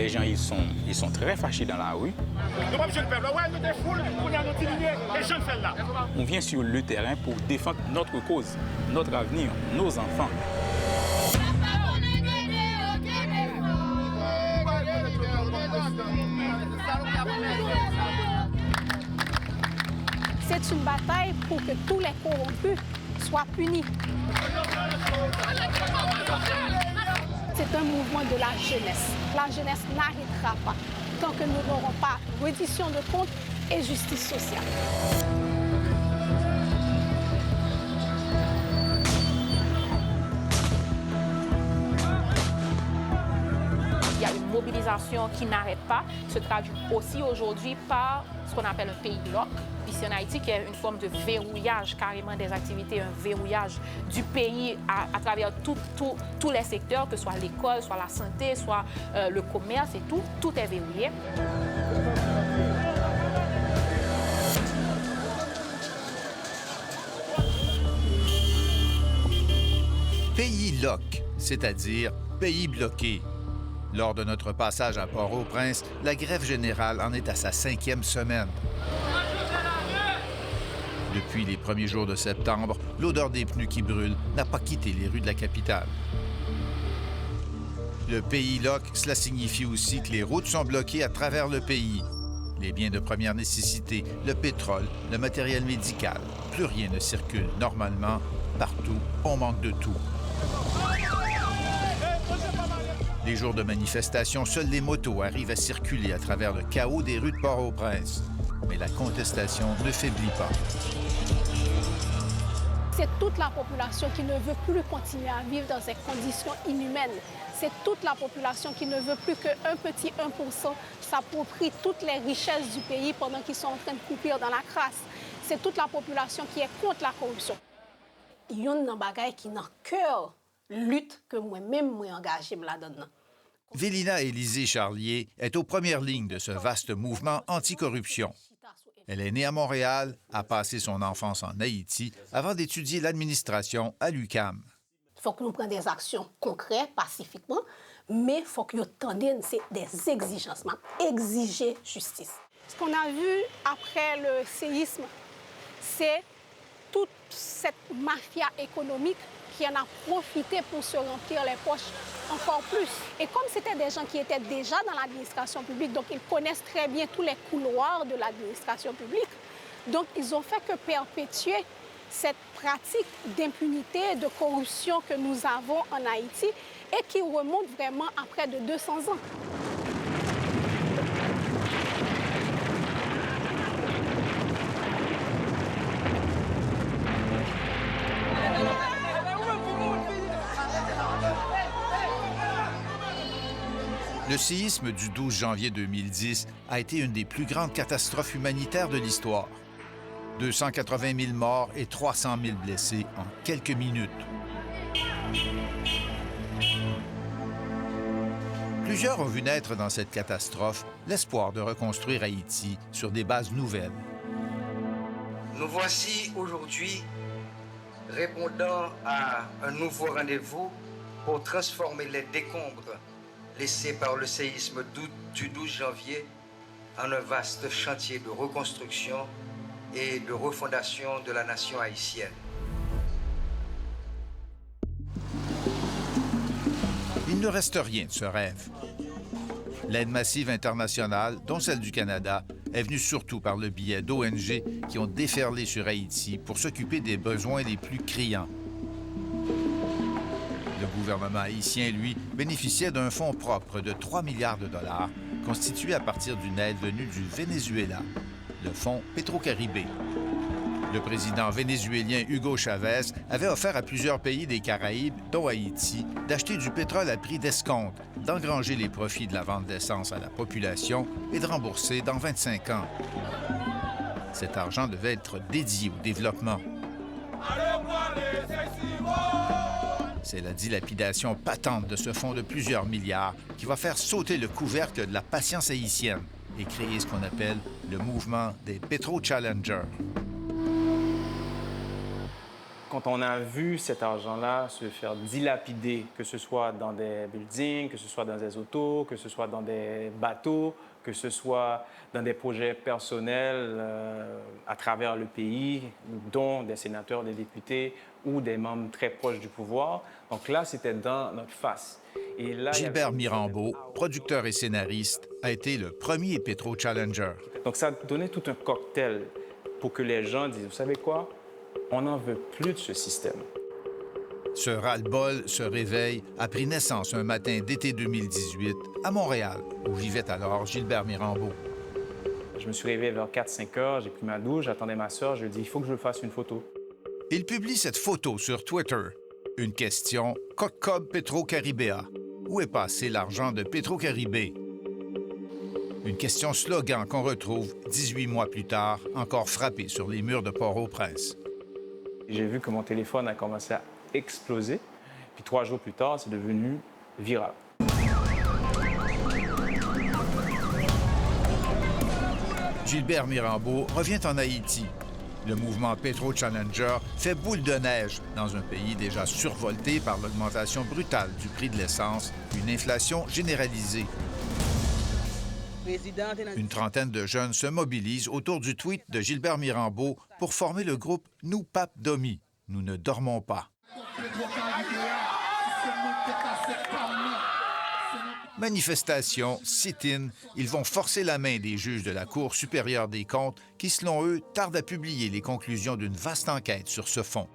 les gens ils sont très fâchés dans la rue. On vient sur le terrain pour défendre notre cause, notre avenir, nos enfants. C'est une bataille pour que tous les corrompus soient punis. C'est un mouvement de la jeunesse. La jeunesse n'arrêtera pas tant que nous n'aurons pas reddition de comptes et justice sociale. Il y a une mobilisation qui n'arrête pas, se traduit aussi aujourd'hui par ce qu'on appelle un pays lock, ici en Haïti, qui est une forme de verrouillage carrément des activités, un verrouillage du pays à travers tous les secteurs, que ce soit l'école, soit la santé, soit le commerce et tout est verrouillé. Pays lock, c'est-à-dire pays bloqué. Lors de notre passage à Port-au-Prince, la grève générale en est à sa 5e semaine. Depuis les premiers jours de septembre, l'odeur des pneus qui brûlent n'a pas quitté les rues de la capitale. Le pays lock, cela signifie aussi que les routes sont bloquées à travers le pays. Les biens de première nécessité, le pétrole, le matériel médical, plus rien ne circule normalement. Partout, on manque de tout. Les jours de manifestation, seules les motos arrivent à circuler à travers le chaos des rues de Port-au-Prince. Mais la contestation ne faiblit pas. C'est toute la population qui ne veut plus continuer à vivre dans ces conditions inhumaines. C'est toute la population qui ne veut plus qu'un petit 1% s'approprie toutes les richesses du pays pendant qu'ils sont en train de couper dans la crasse. C'est toute la population qui est contre la corruption. Il y a un bagay qui n'a cœur lutte que moi-même moi engagé là-dedans. Vélina Élisée Charlier est aux premières lignes de ce vaste mouvement anticorruption. Elle est née à Montréal, a passé son enfance en Haïti avant d'étudier l'administration à l'UQAM. Il faut que nous prenions des actions concrètes, pacifiquement, mais il faut que nous tendions des exigences, exiger justice. Ce qu'on a vu après le séisme, c'est toute cette mafia économique qui en a profité pour se remplir les poches encore plus. Et comme c'était des gens qui étaient déjà dans l'administration publique, donc ils connaissent très bien tous les couloirs de l'administration publique, donc ils ont fait que perpétuer cette pratique d'impunité, de corruption que nous avons en Haïti et qui remonte vraiment à près de 200 ans. Le séisme du 12 janvier 2010 a été une des plus grandes catastrophes humanitaires de l'histoire. 280 000 morts et 300 000 blessés en quelques minutes. Plusieurs ont vu naître dans cette catastrophe l'espoir de reconstruire Haïti sur des bases nouvelles. Nous voici aujourd'hui répondant à un nouveau rendez-vous pour transformer les décombres laissés par le séisme du 12 janvier en un vaste chantier de reconstruction et de refondation de la nation haïtienne. Il ne reste rien de ce rêve. L'aide massive internationale, dont celle du Canada, est venue surtout par le biais d'ONG qui ont déferlé sur Haïti pour s'occuper des besoins les plus criants. Le gouvernement haïtien, lui, bénéficiait d'un fonds propre de 3 milliards de dollars, constitué à partir d'une aide venue du Venezuela, le fonds Petro-Caribé. Le président vénézuélien Hugo Chavez avait offert à plusieurs pays des Caraïbes, dont Haïti, d'acheter du pétrole à prix d'escompte, d'engranger les profits de la vente d'essence à la population et de rembourser dans 25 ans. Cet argent devait être dédié au développement. C'est la dilapidation patente de ce fonds de plusieurs milliards qui va faire sauter le couvercle de la patience haïtienne et créer ce qu'on appelle le mouvement des Petro-Challengers. Quand on a vu cet argent-là se faire dilapider, que ce soit dans des buildings, que ce soit dans des autos, que ce soit dans des bateaux, que ce soit dans des projets personnels à travers le pays, dont des sénateurs, des députés ou des membres très proches du pouvoir. Donc là, c'était dans notre face. Et là, Gilbert Mirambeau, producteur et scénariste, a été le premier Petro Challenger. Donc ça donnait tout un cocktail pour que les gens disent, vous savez quoi? On n'en veut plus de ce système. Ce ras-le-bol se réveille a pris naissance un matin d'été 2018 à Montréal, où vivait alors Gilbert Mirambeau. Je me suis réveillé vers 4-5 heures, j'ai pris ma douche, j'attendais ma sœur, je lui ai dit, il faut que je fasse une photo. Il publie cette photo sur Twitter. Une question, Coq-Cob Petro-Caribéa. Où est passé l'argent de Petro-Caribé? Une question slogan qu'on retrouve 18 mois plus tard, encore frappée sur les murs de Port-au-Prince. J'ai vu que mon téléphone a commencé à exploser, puis 3 jours plus tard, c'est devenu viral. Gilbert Mirambeau revient en Haïti. Le mouvement Petro Challenger fait boule de neige dans un pays déjà survolté par l'augmentation brutale du prix de l'essence, une inflation généralisée. Une trentaine de jeunes se mobilisent autour du tweet de Gilbert Mirambeau pour former le groupe Nous Pape Domi. Nous ne dormons pas. Manifestation, sit-in, ils vont forcer la main des juges de la Cour supérieure des comptes qui, selon eux, tardent à publier les conclusions d'une vaste enquête sur ce fonds.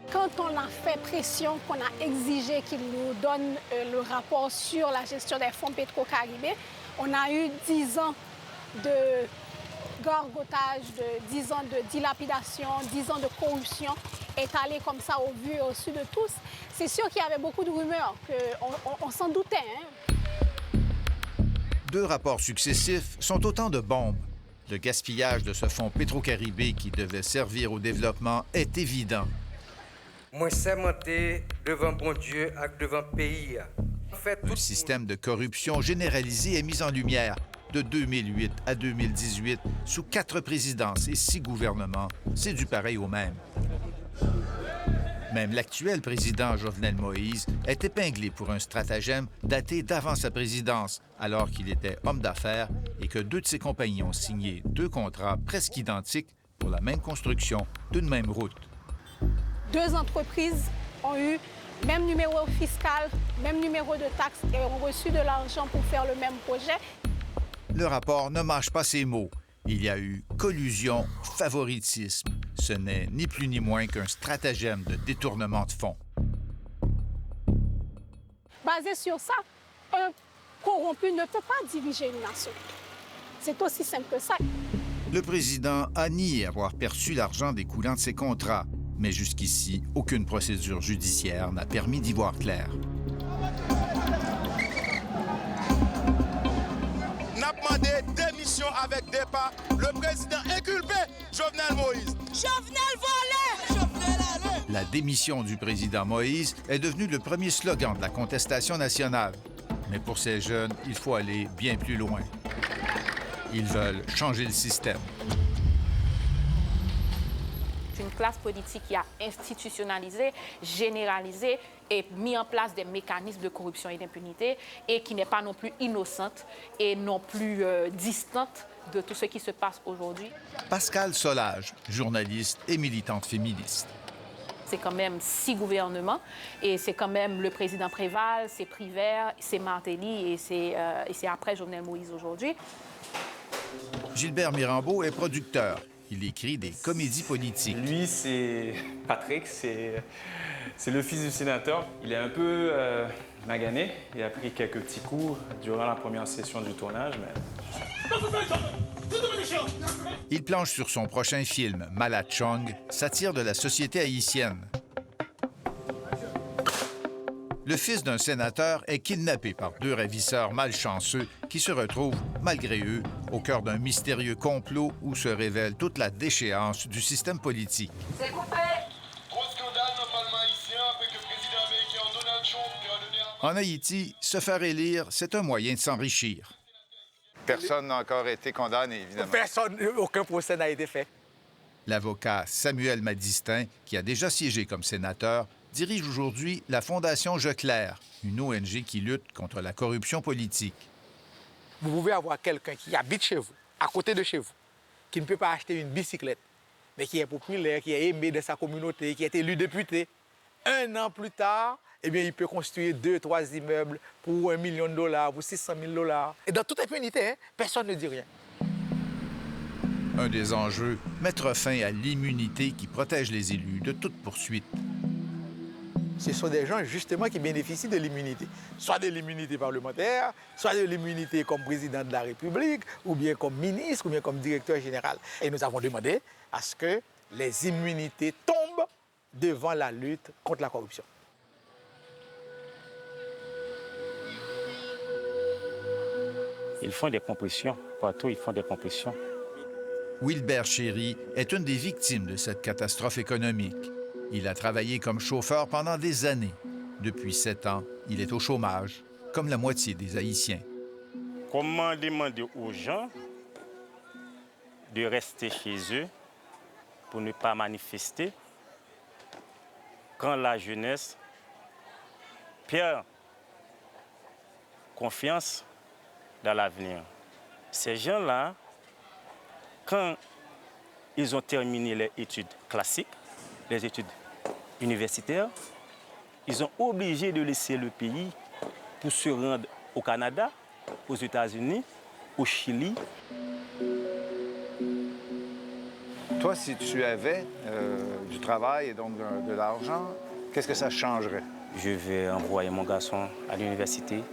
Quand on a fait pression, qu'on a exigé qu'ils nous donnent le rapport sur la gestion des fonds Petro-Caribé, on a eu 10 ans de gargotage, 10 ans de dilapidation, 10 ans de corruption étalés comme ça au vu et au su de tous. C'est sûr qu'il y avait beaucoup de rumeurs, qu'on s'en doutait. Hein? 2 rapports successifs sont autant de bombes. Le gaspillage de ce fonds Petro-Caribé qui devait servir au développement est évident. Moi, sermenté devant bon Dieu et devant le pays. Un système de corruption généralisée est mis en lumière de 2008 à 2018 sous 4 présidences et 6 gouvernements. C'est du pareil au même. Même l'actuel président Jovenel Moïse est épinglé pour un stratagème daté d'avant sa présidence, alors qu'il était homme d'affaires et que 2 de ses compagnies ont signé 2 contrats presque identiques pour la même construction d'une même route. 2 entreprises ont eu même numéro fiscal, même numéro de taxe et ont reçu de l'argent pour faire le même projet. Le rapport ne mâche pas ses mots. Il y a eu collusion, favoritisme. Ce n'est ni plus ni moins qu'un stratagème de détournement de fonds. Basé sur ça, un corrompu ne peut pas diriger une nation. C'est aussi simple que ça. Le président a nié avoir perçu l'argent découlant de ses contrats. Mais jusqu'ici, aucune procédure judiciaire n'a permis d'y voir clair. N'a demandé démission avec départ. Le président inculpé, Jovenel Moïse. Jovenel volé! Jovenel allé! La démission du président Moïse est devenue le premier slogan de la contestation nationale. Mais pour ces jeunes, il faut aller bien plus loin. Ils veulent changer le système. Une classe politique qui a institutionnalisé, généralisé et mis en place des mécanismes de corruption et d'impunité et qui n'est pas non plus innocente et non plus distante de tout ce qui se passe aujourd'hui. Pascale Solage, journaliste et militante féministe. C'est quand même 6 gouvernements et c'est quand même le président Préval, c'est Privert, c'est Martelly et c'est après Jovenel Moïse aujourd'hui. Gilbert Mirambeau est producteur. Il écrit des comédies politiques. Lui, c'est Patrick, c'est le fils du sénateur. Il est un peu magané. Il a pris quelques petits coups durant la première session du tournage, mais... Il planche sur son prochain film, Malachong, satire de la société haïtienne. Le fils d'un sénateur est kidnappé par 2 ravisseurs malchanceux qui se retrouvent, malgré eux, au cœur d'un mystérieux complot où se révèle toute la déchéance du système politique. C'est coupé! Gros scandale dans le Parlement haïtien après que le président américain Donald Trump lui a donné un... En Haïti, se faire élire, c'est un moyen de s'enrichir. Personne n'a encore été condamné, évidemment. Personne, aucun procès n'a été fait. L'avocat Samuel Madistin, qui a déjà siégé comme sénateur, dirige aujourd'hui la Fondation Je Claire, une ONG qui lutte contre la corruption politique. Vous pouvez avoir quelqu'un qui habite chez vous, à côté de chez vous, qui ne peut pas acheter une bicyclette, mais qui est populaire, qui est aimé de sa communauté, qui est élu député. 1 an plus tard, eh bien, il peut construire 2, 3 immeubles pour $1 million, pour $600 000. Et dans toute impunité, hein, personne ne dit rien. Un des enjeux, mettre fin à l'immunité qui protège les élus de toute poursuite. Ce sont des gens, justement, qui bénéficient de l'immunité. Soit de l'immunité parlementaire, soit de l'immunité comme président de la République, ou bien comme ministre, ou bien comme directeur général. Et nous avons demandé à ce que les immunités tombent devant la lutte contre la corruption. Ils font des compressions. Partout, ils font des compressions. Wilbert Chéry est une des victimes de cette catastrophe économique. Il a travaillé comme chauffeur pendant des années. Depuis 7 ans, il est au chômage, comme la moitié des Haïtiens. Comment demander aux gens de rester chez eux pour ne pas manifester quand la jeunesse perd confiance dans l'avenir? Ces gens-là, quand ils ont terminé les études classiques, les études universitaires, ils sont obligés de laisser le pays pour se rendre au Canada, aux États-Unis, au Chili. Toi, si tu avais du travail et donc de l'argent, qu'est-ce que ça changerait? Je vais envoyer mon garçon à l'université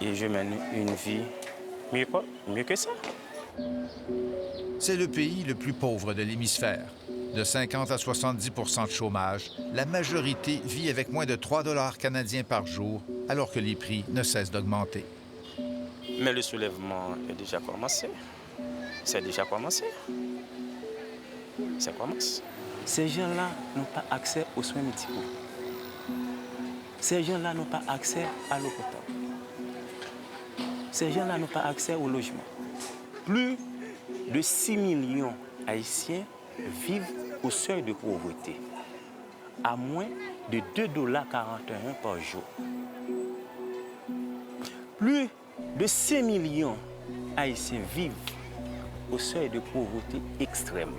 et je mène une vie mieux que ça. C'est le pays le plus pauvre de l'hémisphère. De 50 à 70 % de chômage, la majorité vit avec moins de 3 $ canadiens par jour, alors que les prix ne cessent d'augmenter. Mais le soulèvement est déjà commencé. C'est déjà commencé. Ça commence. Ces gens-là n'ont pas accès aux soins médicaux. Ces gens-là n'ont pas accès à l'eau potable. Ces gens-là n'ont pas accès au logement. Plus de 6 millions d'Haïtiens vivent au seuil de pauvreté, à moins de 2,41 $ par jour. Plus de 5 millions d'Haïtiens vivent au seuil de pauvreté extrême.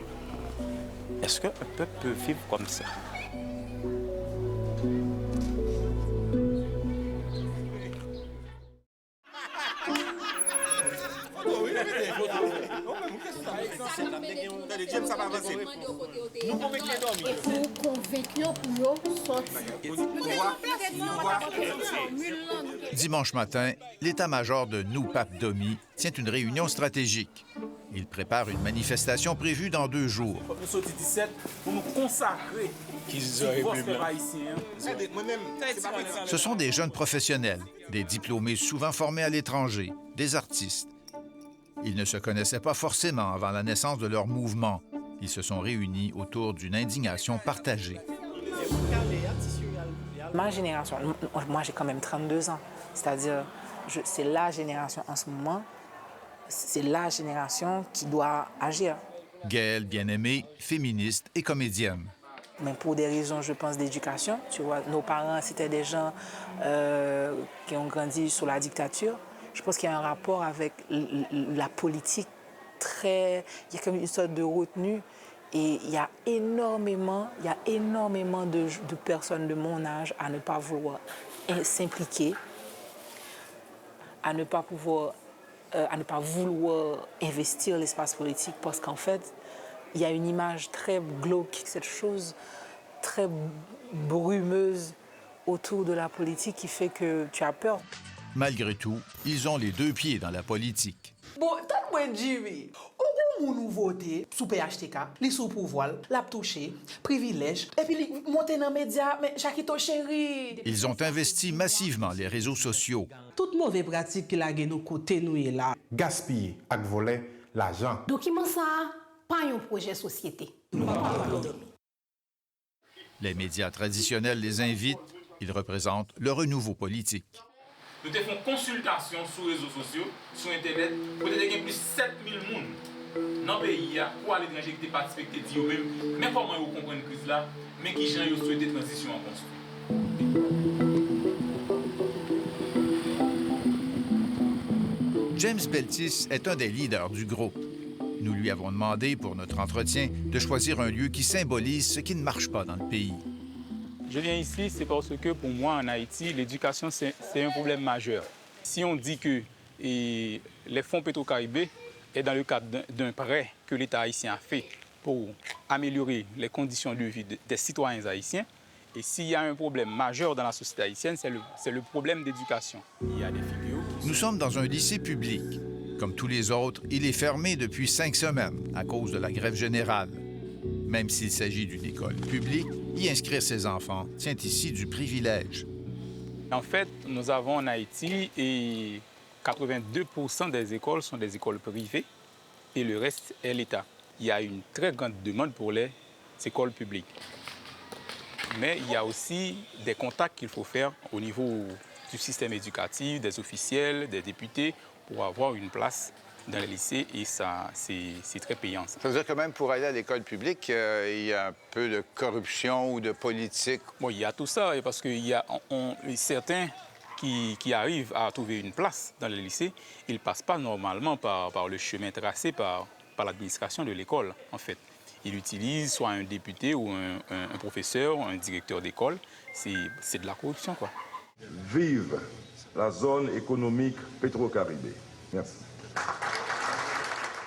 Est-ce qu'un peuple peut vivre comme ça? Dimanche matin, l'état-major de Noupap Domi tient une réunion stratégique. Il prépare une manifestation prévue dans 2 jours. Nous sommes 17 pour nous consacrer. Ce sont des jeunes professionnels, des diplômés souvent formés à l'étranger, des artistes. Ils ne se connaissaient pas forcément avant la naissance de leur mouvement. Ils se sont réunis autour d'une indignation partagée. Ma génération, moi j'ai quand même 32 ans, c'est-à-dire c'est la génération en ce moment, c'est la génération qui doit agir. Gaëlle Bien-Aimée, féministe et comédienne. Mais pour des raisons, je pense, d'éducation, tu vois, nos parents, c'était des gens qui ont grandi sous la dictature. Je pense qu'il y a un rapport avec la politique très... Il y a comme une sorte de retenue. Et il y a énormément de personnes de mon âge à ne pas vouloir s'impliquer, à ne pas vouloir investir l'espace politique parce qu'en fait, il y a une image très glauque, cette chose très brumeuse autour de la politique qui fait que tu as peur. Malgré tout, ils ont les 2 pieds dans la politique. Bon, tant que Jimmy, où nous voter sous PHTK, les sous pouvoir, la toucher, privilège, et puis monter dans les médias, mais Jacquito chéri. Ils ont investi massivement les réseaux sociaux. Toute mauvaise pratique que la nous côté nous est là. Gaspiller ak voler l'argent. Document ça, pas un projet société. Les médias traditionnels les invitent. Ils représentent le renouveau politique. Nous avons fait consultation sur les réseaux sociaux, sur Internet, pour être plus de 7000 personnes dans le pays, pour aller injecter participer, dire même, mais comment vous comprenez la crise là, mais qui gens vous souhaitez transition en construit. James Beltis est un des leaders du groupe. Nous lui avons demandé, pour notre entretien, de choisir un lieu qui symbolise ce qui ne marche pas dans le pays. Je viens ici, c'est parce que pour moi, en Haïti, l'éducation, c'est un problème majeur. Si on dit que les fonds Petro-Caribé est dans le cadre d'un prêt que l'État haïtien a fait pour améliorer les conditions de vie des citoyens haïtiens, et s'il y a un problème majeur dans la société haïtienne, c'est le problème d'éducation. Il y a des figures... Nous sommes dans un lycée public. Comme tous les autres, il est fermé depuis 5 semaines à cause de la grève générale. Même s'il s'agit d'une école publique, y inscrire ses enfants tient ici du privilège. En fait, nous avons en Haïti et 82% des écoles sont des écoles privées et le reste est l'État. Il y a une très grande demande pour les écoles publiques. Mais il y a aussi des contacts qu'il faut faire au niveau du système éducatif, des officiels, des députés, pour avoir une place dans les lycées et ça, c'est très payant. Ça veut dire que même pour aller à l'école publique, il y a un peu de corruption ou de politique? Bon, il y a tout ça, parce qu'il y a certains qui arrivent à trouver une place dans les lycées, ils ne passent pas normalement par le chemin tracé par l'administration de l'école, en fait. Ils utilisent soit un député ou un professeur ou un directeur d'école. C'est de la corruption, quoi. Vive la zone économique Petro-Caribé. Merci.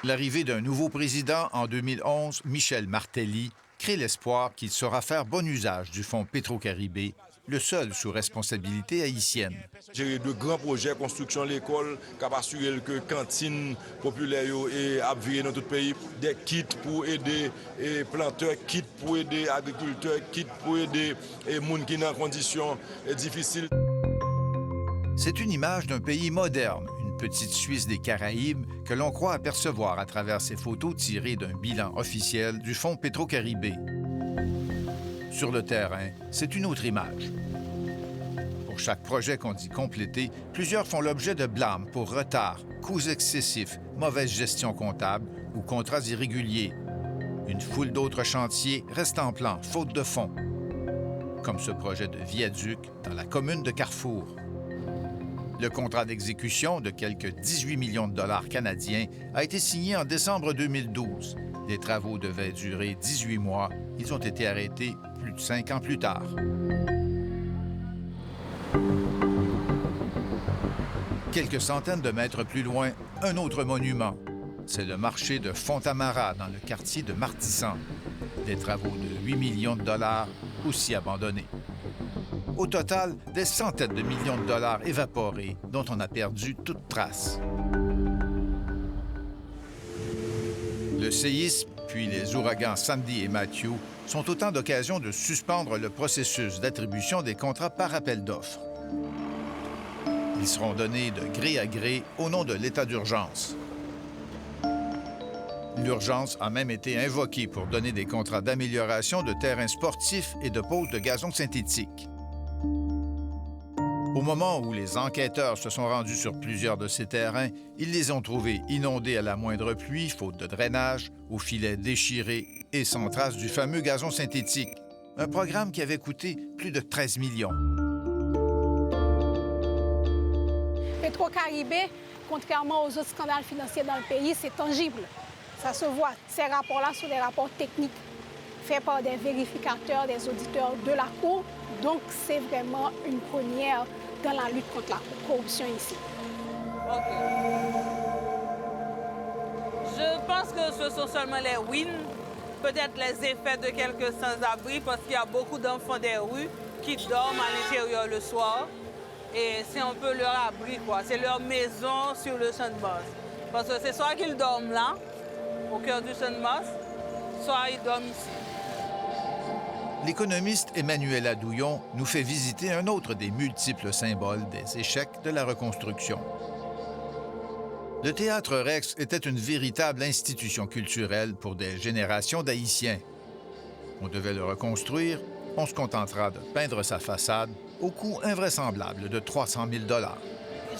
L'arrivée d'un nouveau président en 2011, Michel Martelly, crée l'espoir qu'il saura faire bon usage du fonds Petro-Caribé, le seul sous responsabilité haïtienne. Gérer de grands projets, construction de l'école, capable d'assurer que cantine populaire est appliquée dans tout le pays, des kits pour aider les planteurs, kits pour aider les agriculteurs, kits pour aider les gens qui sont dans des conditions difficiles. C'est une image d'un pays moderne, une petite Suisse des Caraïbes que l'on croit apercevoir à travers ces photos tirées d'un bilan officiel du fonds Petro-Caribé. Sur le terrain, c'est une autre image. Pour chaque projet qu'on dit compléter, plusieurs font l'objet de blâmes pour retard, coûts excessifs, mauvaise gestion comptable ou contrats irréguliers. Une foule d'autres chantiers restent en plan, faute de fonds, comme ce projet de viaduc dans la commune de Carrefour. Le contrat d'exécution de quelques 18 millions de dollars canadiens a été signé en décembre 2012. Les travaux devaient durer 18 mois. Ils ont été arrêtés plus de 5 ans plus tard. Quelques centaines de mètres plus loin, un autre monument. C'est le marché de Fontamara, dans le quartier de Martissan. Des travaux de 8 millions de dollars, aussi abandonnés. Au total, des centaines de millions de dollars évaporés, dont on a perdu toute trace. Le séisme, puis les ouragans Sandy et Matthew, sont autant d'occasions de suspendre le processus d'attribution des contrats par appel d'offres. Ils seront donnés de gré à gré au nom de l'état d'urgence. L'urgence a même été invoquée pour donner des contrats d'amélioration de terrains sportifs et de pôles de gazon synthétique. Au moment où les enquêteurs se sont rendus sur plusieurs de ces terrains, ils les ont trouvés inondés à la moindre pluie, faute de drainage, aux filets déchirés et sans trace du fameux gazon synthétique. Un programme qui avait coûté plus de 13 millions. Petro-Caribé, contrairement aux autres scandales financiers dans le pays, c'est tangible. Ça se voit. Ces rapports-là sont des rapports techniques faits par des vérificateurs, des auditeurs de la Cour. Donc, c'est vraiment une première dans la lutte contre la corruption ici. OK. Je pense que ce sont seulement les wins, peut-être les effets de quelques sans-abri, parce qu'il y a beaucoup d'enfants des rues qui dorment à l'intérieur le soir. Et c'est un peu leur abri, quoi. C'est leur maison sur le champ de base. Parce que c'est soit qu'ils dorment là, au cœur du champ de base, soit ils dorment ici. L'économiste Emmanuel Adouillon nous fait visiter un autre des multiples symboles des échecs de la reconstruction. Le Théâtre Rex était une véritable institution culturelle pour des générations d'Haïtiens. On devait le reconstruire, on se contentera de peindre sa façade au coût invraisemblable de 300 000 $.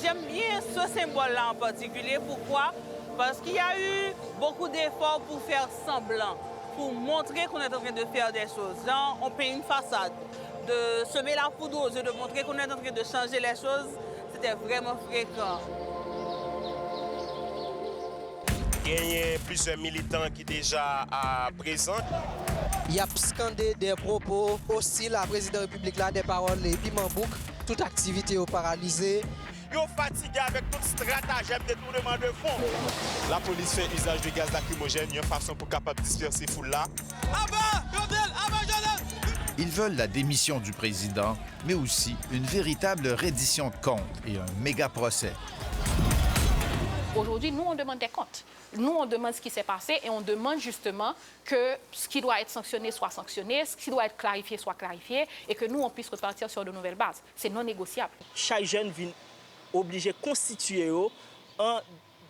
J'aime bien ce symbole-là en particulier. Pourquoi? Parce qu'il y a eu beaucoup d'efforts pour faire semblant, pour montrer qu'on est en train de faire des choses. Genre, on paye une façade, de semer la poudre aux yeux, de montrer qu'on est en train de changer les choses, c'était vraiment fréquent. Il y a plusieurs militants qui sont déjà présents. Il y a scandé des propos hostiles à la présidente de la République, là, des paroles, les piments bouc, toute activité est paralysée. Ils sont fatigués avec toute stratagème de détournement de fonds. La police fait usage de gaz lacrymogène, une façon pour capable de disperser foule là. Ils veulent la démission du président, mais aussi une véritable reddition de comptes et un méga procès. Aujourd'hui, nous, on demande des comptes. Nous, on demande ce qui s'est passé et on demande justement que ce qui doit être sanctionné soit sanctionné, ce qui doit être clarifié soit clarifié et que nous, on puisse repartir sur de nouvelles bases. C'est non négociable. Chaque jeune vient obligé de constituer en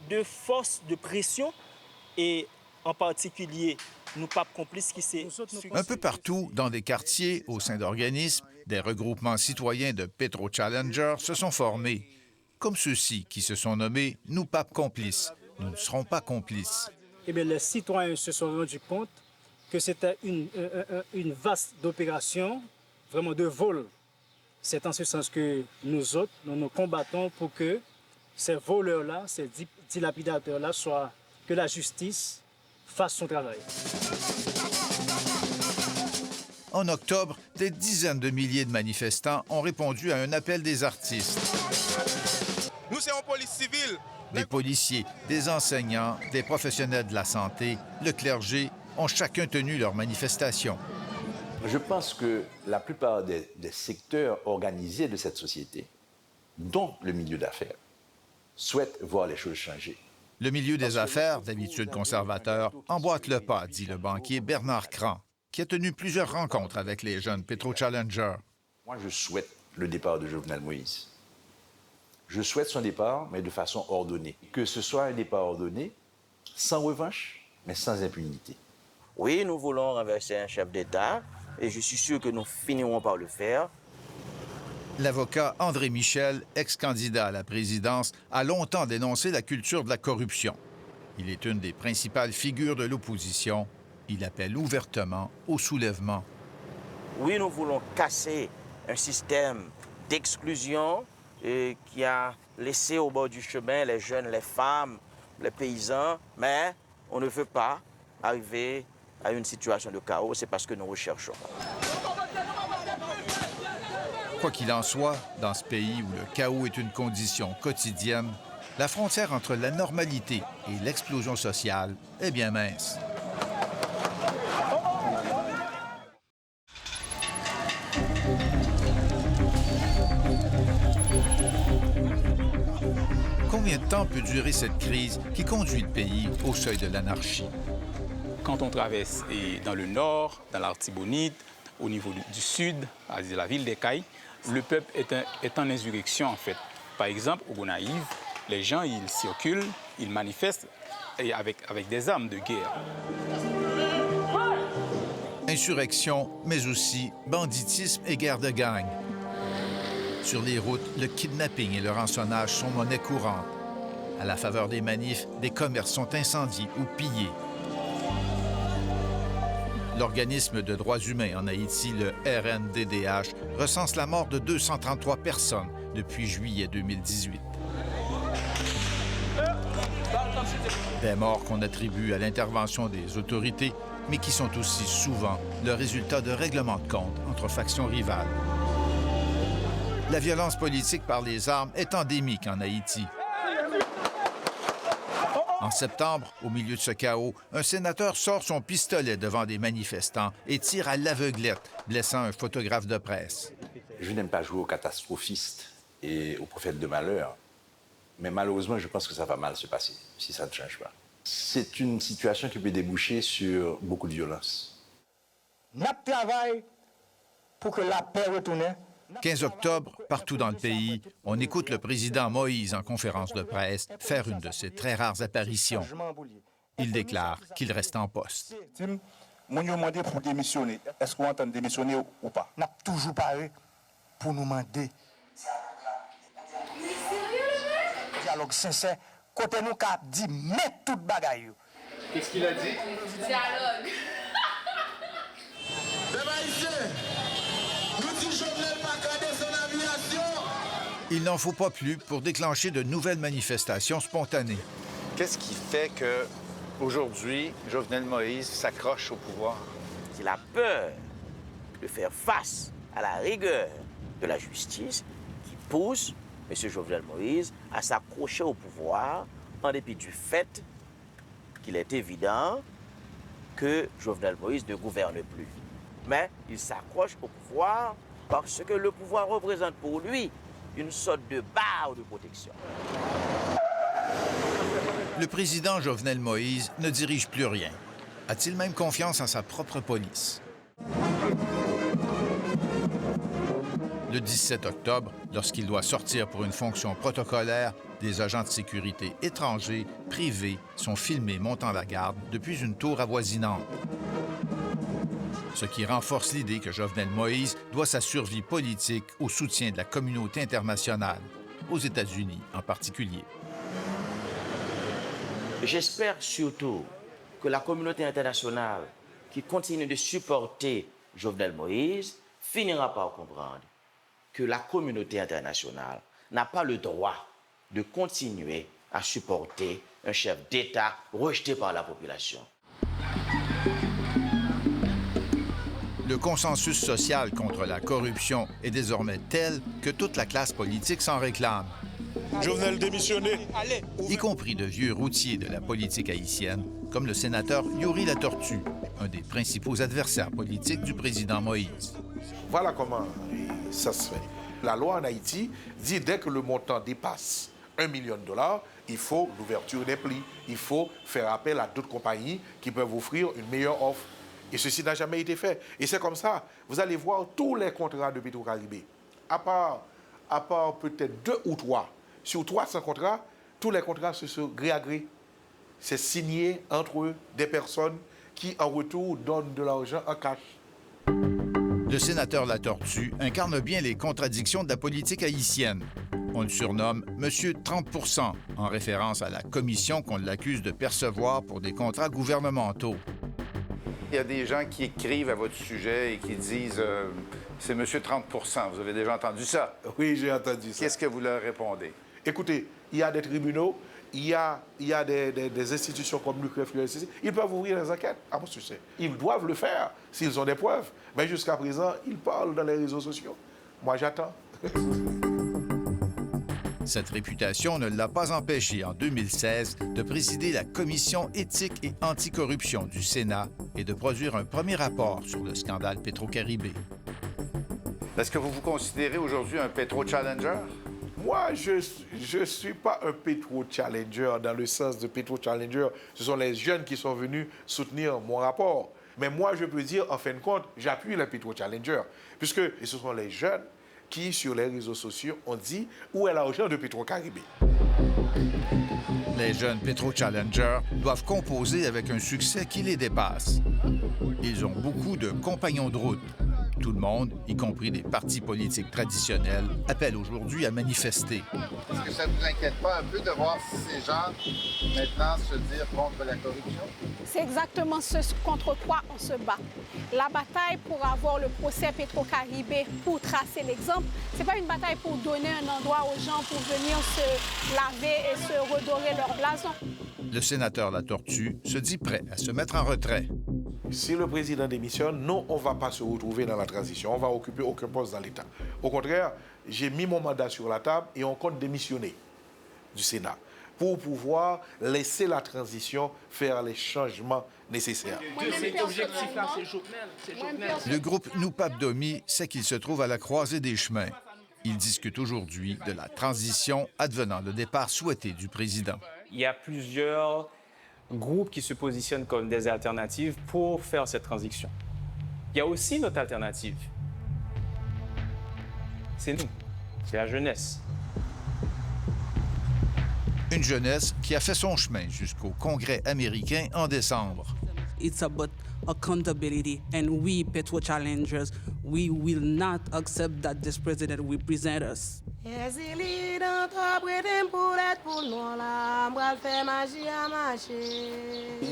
de forces de pression et en particulier, nous pas complices qui s'est... Un peu partout, dans des quartiers, au sein d'organismes, des regroupements citoyens de Petro Challenger se sont formés. Comme ceux-ci qui se sont nommés « Nous papes complices ». Nous ne serons pas complices. Eh bien, les citoyens se sont rendus compte que c'était une vaste opération, vraiment de vol. C'est en ce sens que nous autres, nous combattons pour que ces voleurs-là, ces dilapidateurs-là, que la justice fasse son travail. En octobre, des dizaines de milliers de manifestants ont répondu à un appel des artistes. Nous sommes en police civile. Des policiers, des enseignants, des professionnels de la santé, le clergé ont chacun tenu leur manifestation. Je pense que la plupart des secteurs organisés de cette société, dont le milieu d'affaires, souhaitent voir les choses changer. Le milieu des affaires, d'habitude conservateur, emboîte le pas, dit le banquier Bernard Cran, qui a tenu plusieurs rencontres avec les jeunes Petro Challenger. Moi, je souhaite le départ de Jovenel Moïse. Je souhaite son départ, mais de façon ordonnée. Que ce soit un départ ordonné, sans revanche, mais sans impunité. Oui, nous voulons renverser un chef d'État, et je suis sûr que nous finirons par le faire. L'avocat André Michel, ex-candidat à la présidence, a longtemps dénoncé la culture de la corruption. Il est une des principales figures de l'opposition. Il appelle ouvertement au soulèvement. Oui, nous voulons casser un système d'exclusion qui a laissé au bord du chemin les jeunes, les femmes, les paysans, mais on ne veut pas arriver à une situation de chaos, c'est parce que nous recherchons. Quoi qu'il en soit, dans ce pays où le chaos est une condition quotidienne, la frontière entre la normalité et l'explosion sociale est bien mince. Combien de temps peut durer cette crise qui conduit le pays au seuil de l'anarchie? Quand on traverse dans le nord, dans l'Artibonite, au niveau du sud, à la ville des Cayes, le peuple est en insurrection en fait. Par exemple, au Gonaïve, les gens ils circulent, ils manifestent avec des armes de guerre. Insurrection, mais aussi banditisme et guerre de gang. Sur les routes, le kidnapping et le rançonnage sont monnaie courante. À la faveur des manifs, des commerces sont incendiés ou pillés. L'organisme de droits humains en Haïti, le RNDDH, recense la mort de 233 personnes depuis juillet 2018. Des morts qu'on attribue à l'intervention des autorités, mais qui sont aussi souvent le résultat de règlements de compte entre factions rivales. La violence politique par les armes est endémique en Haïti. En septembre, au milieu de ce chaos, un sénateur sort son pistolet devant des manifestants et tire à l'aveuglette, blessant un photographe de presse. Je n'aime pas jouer aux catastrophistes et aux prophètes de malheur, mais malheureusement, je pense que ça va mal se passer si ça ne change pas. C'est une situation qui peut déboucher sur beaucoup de violence. Notre travail pour que la paix retourne. 15 octobre, partout dans le pays, on écoute le président Moïse en conférence de presse faire une de ses très rares apparitions. Il déclare qu'il reste en poste. Moi, je demandé pour démissionner. Est-ce qu'on entend démissionner ou pas? On a toujours parlé pour nous demander. Dialogue sincère côté nous cap dit mettre toute bagaille. Qu'est-ce qu'il a dit? Dialogue. Il n'en faut pas plus pour déclencher de nouvelles manifestations spontanées. Qu'est-ce qui fait que aujourd'hui Jovenel Moïse s'accroche au pouvoir? Il a peur de faire face à la rigueur de la justice qui pousse M. Jovenel Moïse à s'accrocher au pouvoir en dépit du fait qu'il est évident que Jovenel Moïse ne gouverne plus. Mais il s'accroche au pouvoir parce que le pouvoir représente pour lui une sorte de barre de protection. Le président Jovenel Moïse ne dirige plus rien. A-t-il même confiance en sa propre police? Le 17 octobre, lorsqu'il doit sortir pour une fonction protocolaire, des agents de sécurité étrangers, privés, sont filmés montant la garde depuis une tour avoisinante. Ce qui renforce l'idée que Jovenel Moïse doit sa survie politique au soutien de la communauté internationale, aux États-Unis en particulier. J'espère surtout que la communauté internationale qui continue de supporter Jovenel Moïse finira par comprendre que la communauté internationale n'a pas le droit de continuer à supporter un chef d'État rejeté par la population. Le consensus social contre la corruption est désormais tel que toute la classe politique s'en réclame. Jovenel démissionné. Y compris de vieux routiers de la politique haïtienne, comme le sénateur Yuri Latortue, un des principaux adversaires politiques du président Moïse. Voilà comment ça se fait. La loi en Haïti dit dès que le montant dépasse $1 million, il faut l'ouverture des plis. Il faut faire appel à d'autres compagnies qui peuvent offrir une meilleure offre. Et ceci n'a jamais été fait. Et c'est comme ça. Vous allez voir tous les contrats de Petro-Caribé. À part peut-être 2 ou 3. Sur 300 contrats, tous les contrats se sont gré à gré. C'est signé entre eux des personnes qui, en retour, donnent de l'argent en cash. Le sénateur Latortue incarne bien les contradictions de la politique haïtienne. On le surnomme « Monsieur 30 % en référence à la commission qu'on l'accuse de percevoir pour des contrats gouvernementaux. Il y a des gens qui écrivent à votre sujet et qui disent c'est Monsieur 30 %. Vous avez déjà entendu ça? Oui, j'ai entendu ça. Qu'est-ce que vous leur répondez? Écoutez, il y a des tribunaux, il y a des institutions comme l'UQF, ils peuvent ouvrir des enquêtes à mon sujet. Ils doivent le faire s'ils ont des preuves. Mais jusqu'à présent, ils parlent dans les réseaux sociaux. Moi, j'attends. Cette réputation ne l'a pas empêché en 2016 de présider la Commission éthique et anticorruption du Sénat et de produire un premier rapport sur le scandale Petro-Caribé. Est-ce que vous vous considérez aujourd'hui un Petro-Challenger? Moi, je ne suis pas un Petro-Challenger dans le sens de Petro-Challenger. Ce sont les jeunes qui sont venus soutenir mon rapport. Mais moi, je peux dire, en fin de compte, j'appuie les Petro-Challenger, puisque ce sont les jeunes qui, sur les réseaux sociaux, ont dit où est l'argent de Petro-Caribé. Les jeunes Petro-Challengers doivent composer avec un succès qui les dépasse. Ils ont beaucoup de compagnons de route. Tout le monde, y compris des partis politiques traditionnels, appelle aujourd'hui à manifester. Est-ce que ça ne vous inquiète pas un peu de voir ces gens maintenant se dire contre la corruption? C'est exactement ce contre quoi on se bat. La bataille pour avoir le procès Petro-Caribé, pour tracer l'exemple, ce n'est pas une bataille pour donner un endroit aux gens pour venir se laver et se redorer leur blason. Le sénateur Latortue se dit prêt à se mettre en retrait. Si le président démissionne, nous, on ne va pas se retrouver dans la transition. On ne va occuper aucun poste dans l'État. Au contraire, j'ai mis mon mandat sur la table et on compte démissionner du Sénat pour pouvoir laisser la transition faire les changements nécessaires. Cet objectif-là, c'est Jovenel. Le groupe Noupap Domi sait qu'il se trouve à la croisée des chemins. Il discute aujourd'hui de la transition advenant le départ souhaité du président. Il y a plusieurs groupes qui se positionnent comme des alternatives pour faire cette transition. Il y a aussi notre alternative. C'est nous, c'est la jeunesse. Une jeunesse qui a fait son chemin jusqu'au Congrès américain en décembre. It's about accountability, and we, Petro Challengers, we will not accept that this president will present us Il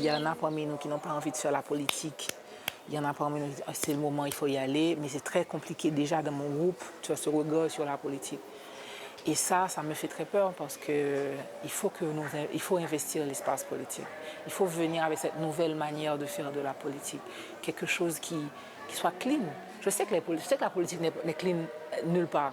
y en a parmi nous qui n'ont pas envie de faire la politique. Il y en a parmi nous qui disent c'est le moment, il faut y aller. Mais c'est très compliqué déjà dans mon groupe de faire ce regard sur la politique. Et ça me fait très peur parce qu'il faut investir l'espace politique. Il faut venir avec cette nouvelle manière de faire de la politique. Quelque chose qui soit clean. Je sais que la politique n'est clean nulle part.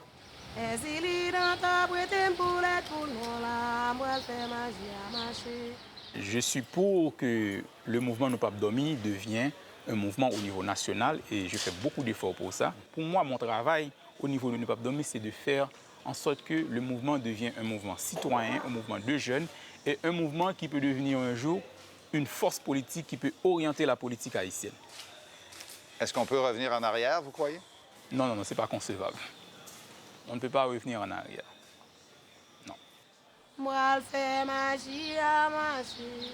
Je suis pour que le mouvement No Pape Dormi devienne un mouvement au niveau national et je fais beaucoup d'efforts pour ça. Pour moi, mon travail au niveau de No Pape Dormi, c'est de faire en sorte que le mouvement devienne un mouvement citoyen, un mouvement de jeunes et un mouvement qui peut devenir un jour une force politique qui peut orienter la politique haïtienne. Est-ce qu'on peut revenir en arrière, vous croyez? Non, ce n'est pas concevable. On ne peut pas revenir en arrière. Non. Moi, je fais magie à magie.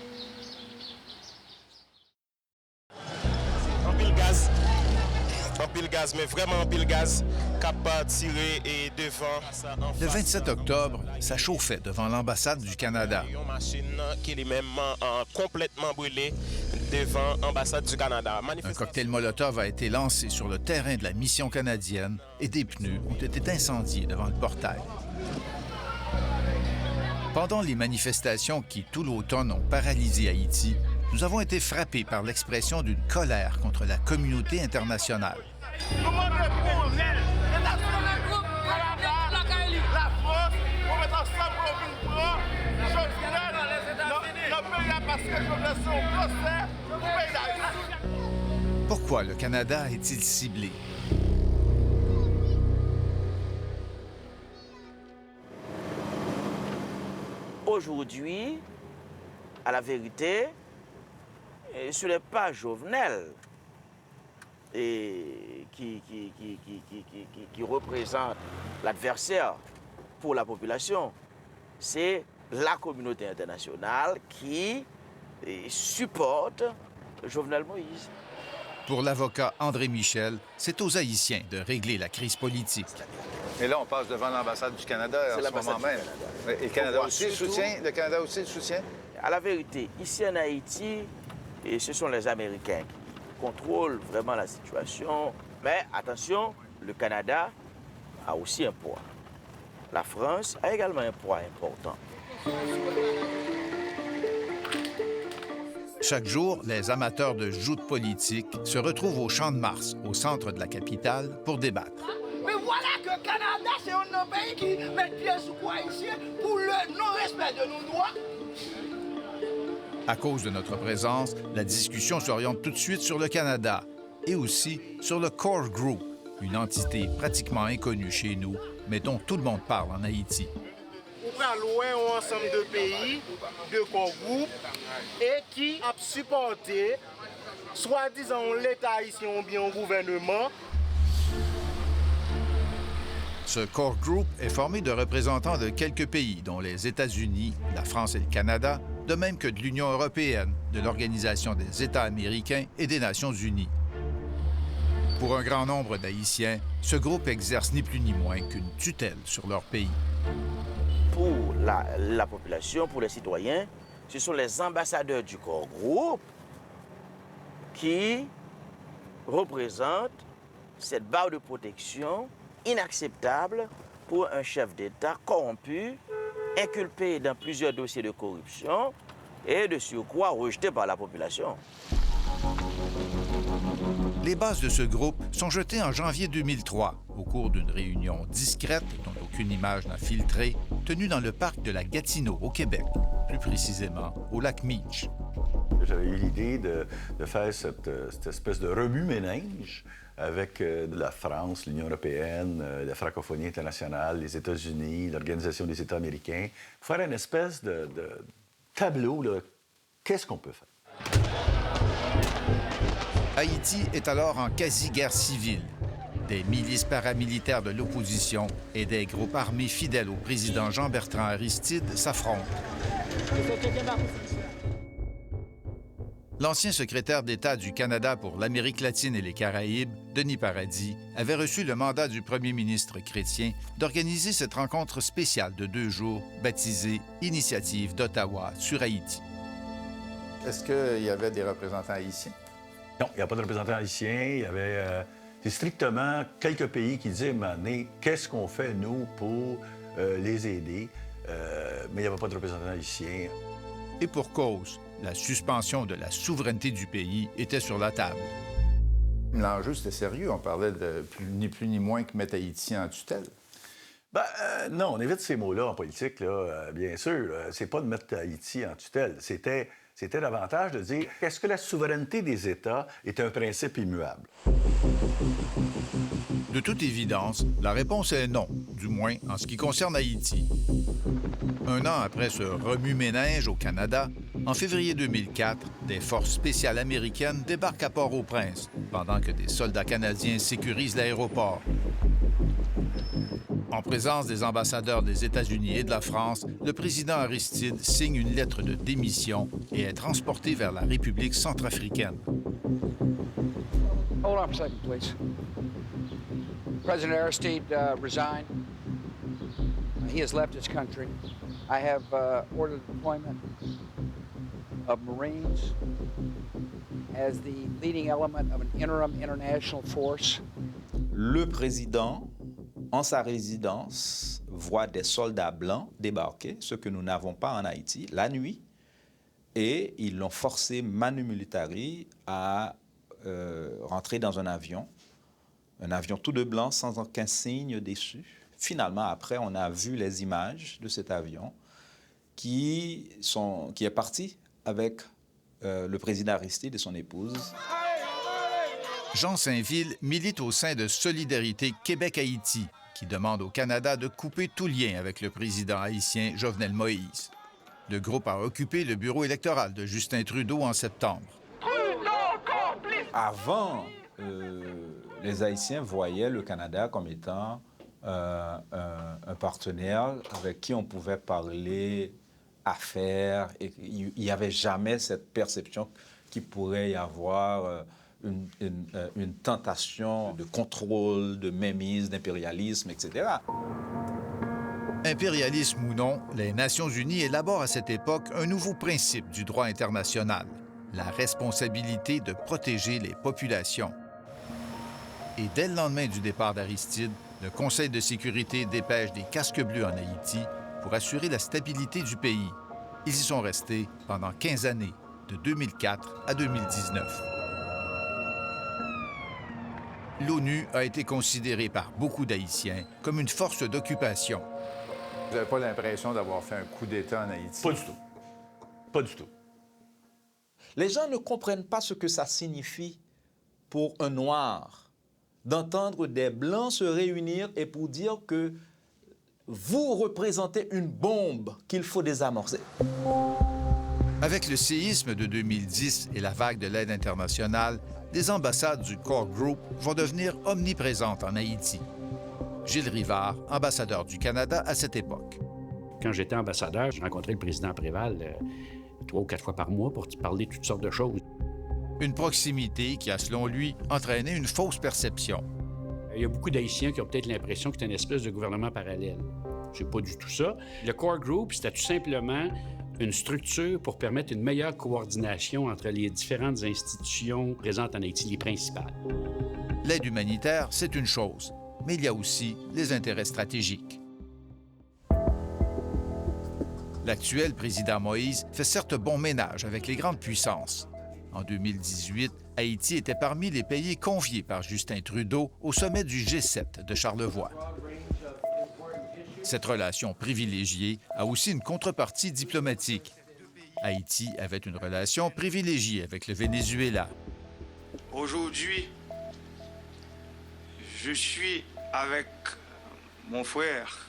En pile gaz, mais vraiment en pile gaz, capable de tirer et devant. Le 27 octobre, ça chauffait devant l'ambassade du Canada. Une machine qui est même complètement brûlée devant l'ambassade du Canada. Un cocktail Molotov a été lancé sur le terrain de la mission canadienne et des pneus ont été incendiés devant le portail. Pendant les manifestations qui, tout l'automne, ont paralysé Haïti, nous avons été frappés par l'expression d'une colère contre la communauté internationale. Pourquoi le Canada est-il ciblé? Aujourd'hui, à la vérité, ce n'est pas Jovenel qui représente l'adversaire pour la population. C'est la communauté internationale qui supporte Jovenel Moïse. Pour l'avocat André Michel, c'est aux Haïtiens de régler la crise politique. Mais là, on passe devant l'ambassade du Canada en ce moment même. Et le Canada aussi le soutient? Le Canada aussi le soutient? À la vérité, ici en Haïti, ce sont les Américains qui contrôlent vraiment la situation. Mais attention, le Canada a aussi un poids. La France a également un poids important. Chaque jour, les amateurs de joutes politiques se retrouvent au Champ de Mars, au centre de la capitale, pour débattre. Mais voilà que le Canada, c'est un pays qui met pied sous quoi ici pour le non-respect de nos droits. À cause de notre présence, la discussion s'oriente tout de suite sur le Canada et aussi sur le Core Group, une entité pratiquement inconnue chez nous, mais dont tout le monde parle en Haïti. On prend loin un ensemble de pays, de Core Group, et qui a supporté, soi-disant, l'État haïtien ou bien le gouvernement. Ce Core Group est formé de représentants de quelques pays, dont les États-Unis, la France et le Canada, de même que de l'Union européenne, de l'Organisation des États américains et des Nations unies. Pour un grand nombre d'Haïtiens, ce groupe exerce ni plus ni moins qu'une tutelle sur leur pays. Pour la population, pour les citoyens, ce sont les ambassadeurs du Core Group qui représentent cette barre de protection inacceptable pour un chef d'État corrompu, inculpé dans plusieurs dossiers de corruption et de surcroît rejeté par la population. Les bases de ce groupe sont jetées en janvier 2003, au cours d'une réunion discrète, dont aucune image n'a filtré, tenue dans le parc de la Gatineau, au Québec, plus précisément au lac Meech. J'avais eu l'idée de faire cette espèce de remue-ménage avec la France, l'Union européenne, la francophonie internationale, les États-Unis, l'Organisation des États américains, pour faire une espèce de tableau, là, qu'est-ce qu'on peut faire? Haïti est alors en quasi-guerre civile. Des milices paramilitaires de l'opposition et des groupes armés fidèles au président Jean-Bertrand Aristide s'affrontent. L'ancien secrétaire d'État du Canada pour l'Amérique latine et les Caraïbes, Denis Paradis, avait reçu le mandat du premier ministre chrétien d'organiser cette rencontre spéciale de 2 jours baptisée « Initiative d'Ottawa sur Haïti ». Est-ce qu'il y avait des représentants haïtiens? Non, il n'y a pas de représentants haïtiens. Il y avait c'est strictement quelques pays qui disaient, Mané, qu'est-ce qu'on fait, nous, pour les aider? Mais il n'y avait pas de représentants haïtiens. Et pour cause, la suspension de la souveraineté du pays était sur la table. L'enjeu, c'était sérieux. On parlait de ni plus ni moins que mettre Haïti en tutelle. Non, on évite ces mots-là en politique, là, bien sûr. C'est pas de mettre Haïti en tutelle. C'était davantage de dire, est-ce que la souveraineté des États est un principe immuable? De toute évidence, la réponse est non, du moins en ce qui concerne Haïti. 1 an après ce remue-ménage au Canada, en février 2004, des forces spéciales américaines débarquent à Port-au-Prince, pendant que des soldats canadiens sécurisent l'aéroport. En présence des ambassadeurs des États-Unis et de la France, le président Aristide signe une lettre de démission et est transporté vers la République centrafricaine. Hold on for a second, please. President Aristide resigned. He has left his country. I have ordered the deployment of Marines as the leading element of an interim international force. Le président, en sa résidence, voit des soldats blancs débarquer, ce que nous n'avons pas en Haïti, la nuit, et ils l'ont forcé manu militari à rentrer dans un avion tout de blanc sans aucun signe dessus. Finalement, après, on a vu les images de cet avion qui est parti avec le président Aristide et son épouse. Jean Saint-Ville milite au sein de Solidarité Québec-Haïti, qui demande au Canada de couper tout lien avec le président haïtien Jovenel Moïse. Le groupe a occupé le bureau électoral de Justin Trudeau en septembre. Avant, les Haïtiens voyaient le Canada comme étant un partenaire avec qui on pouvait parler affaires, et il n'y avait jamais cette perception qu'il pourrait y avoir une tentation de contrôle, de mainmise, d'impérialisme, etc. Impérialisme ou non, les Nations unies élaborent à cette époque un nouveau principe du droit international, la responsabilité de protéger les populations. Et dès le lendemain du départ d'Aristide, le Conseil de sécurité dépêche des casques bleus en Haïti pour assurer la stabilité du pays. Ils y sont restés pendant 15 années, de 2004 à 2019. L'ONU a été considérée par beaucoup d'Haïtiens comme une force d'occupation. Vous n'avez pas l'impression d'avoir fait un coup d'État en Haïti? Pas du tout. Pas du tout. Les gens ne comprennent pas ce que ça signifie pour un Noir d'entendre des Blancs se réunir et pour dire que vous représentez une bombe qu'il faut désamorcer. Avec le séisme de 2010 et la vague de l'aide internationale, les ambassades du Core Group vont devenir omniprésentes en Haïti. Gilles Rivard, ambassadeur du Canada à cette époque. Quand j'étais ambassadeur, je rencontrais le président Préval 3 ou 4 fois par mois pour parler de toutes sortes de choses. Une proximité qui a, selon lui, entraîné une fausse perception. Il y a beaucoup d'Haïtiens qui ont peut-être l'impression que c'est une espèce de gouvernement parallèle. C'est pas du tout ça. Le Core Group, c'était tout simplement une structure pour permettre une meilleure coordination entre les différentes institutions présentes en Haïti, les principales. L'aide humanitaire, c'est une chose, mais il y a aussi les intérêts stratégiques. L'actuel président Moïse fait certes bon ménage avec les grandes puissances. En 2018, Haïti était parmi les pays conviés par Justin Trudeau au sommet du G7 de Charlevoix. Cette relation privilégiée a aussi une contrepartie diplomatique. Haïti avait une relation privilégiée avec le Venezuela. Aujourd'hui, je suis avec mon frère,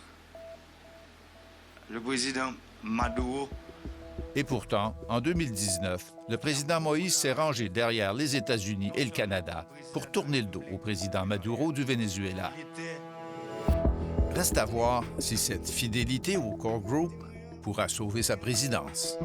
le président Maduro. Et pourtant, en 2019, le président Moïse s'est rangé derrière les États-Unis et le Canada pour tourner le dos au président Maduro du Venezuela. Reste à voir si cette fidélité au Core Group pourra sauver sa présidence.